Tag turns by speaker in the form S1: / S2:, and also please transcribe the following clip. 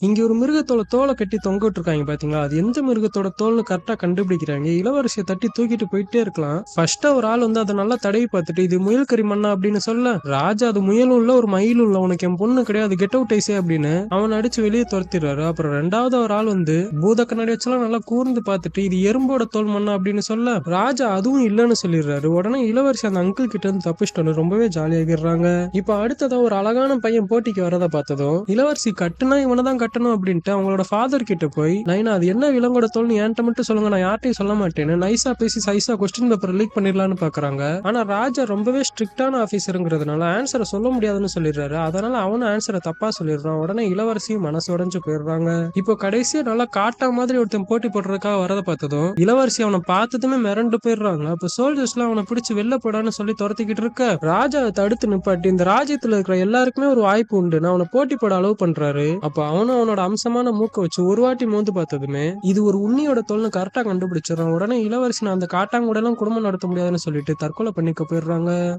S1: இங்க ஒரு மிருகத்தோட தோலை கட்டி தொங்க விட்டுருக்காங்க பாத்தீங்களா? அது எந்த மிருகத்தோட தோல்னு கரெக்டா கண்டுபிடிக்கிறாங்க. இளவரசிய தட்டி தூக்கிட்டு போயிட்டே இருக்கலாம். ஃபர்ஸ்ட்டா ஒரு ஆள் வந்து அத நல்லா தடவி பார்த்துட்டு, "இது முயல் கறி மண்ணா?" அப்படின்னு சொல்ல, ராஜா அது முயலும் இல்ல, ஒரு மயிலும் இல்ல. "உனக்கு என் பொண்ணு கிடையாது. கெட் அவுட் ஐஸே" அப்படின்னு அவன அடிச்சு வெளிய தொரத்திடுறாரு. அப்புறம் 2வது ஒரு ஆள் வந்து பூத கண்ணாடி வச்சுலாம் நல்லா கூர்ந்து பார்த்துட்டு, "இது எறும்போட தோல் மண்ணா?" அப்படின்னு சொல்ல, ராஜா அதுவும் இல்லன்னு சொல்லிடுறாரு. உடனே இளவரசி அந்த அங்கிள் கிட்ட இருந்து தப்பிச்சுட்டு ரொம்பவே ஜாலியாகிடுறாங்க. இப்ப அடுத்ததா ஒரு அழகான பையன் போட்டிக்கு வரத பார்த்ததும், இளவரசி கட்டுனா இவன தான் கட்டணும் அப்படின்ட்டு அவங்களோட ஃபாதர் கிட்ட போய், "நைனா அது என்ன விலங்கோட தோல்னு என்ட்ட மட்டும் சொல்லுங்க. நான் யார்ட்டயும் சொல்ல மாட்டேன்னு" நைஸா பேசி சைஸா கொஸ்டின் பேப்பர் லீக் பண்ணிடலான்னு பாக்குறாங்க. ஆனா ராஜா ரொம்பவே ஸ்ட்ரிக்டான ஆபீசருங்கிறதுனால ஆன்சரை சொல்ல முடியாதுன்னு சொல்லிடுறாரு. அதனால அவனும் ஆன்சரை தப்பா சொல்லிடுறான். உடனே இளவரசியும் மனசு உடைஞ்சு போயிடுறாங்க. இப்போ கடைசியா நல்லா காட்டா மாதிரி ஒருத்தன் போட்டி போடுறதுக்காக வரத பார்த்ததும் இளவரசி அவனை பார்த்ததுமே மிரண்டு போயிடுறாங்க. அப்ப சோல்ஜர்ஸ்லாம் அவனை பிடிச்சு வெளில போடான்னு சொல்லி துரத்திக்கிட்டு இருக்க, ராஜா அதை தடுத்து நிப்பாட்டி இந்த ராஜ்யத்துல இருக்கிற எல்லாருக்குமே ஒரு வாய்ப்பு உண்டு, நான் அவனை போட்டி போட அலோவ் பண்றாரு. அப்ப அவனும் அவனோட அம்சமான மூக்க வச்சு ஒரு வாட்டி மோந்து பார்த்ததுமே இது ஒரு உண்ணியோட தோல்னு கரெக்டா கண்டுபிடிச்சிடறான். உடனே இளவரசி நான் அந்த காட்டாங்கூட எல்லாம் குடும்பம் நடத்த முடியாதுன்னு சொல்லிட்டு தற்கொலை பண்ணிக்க போயிடுறாங்க.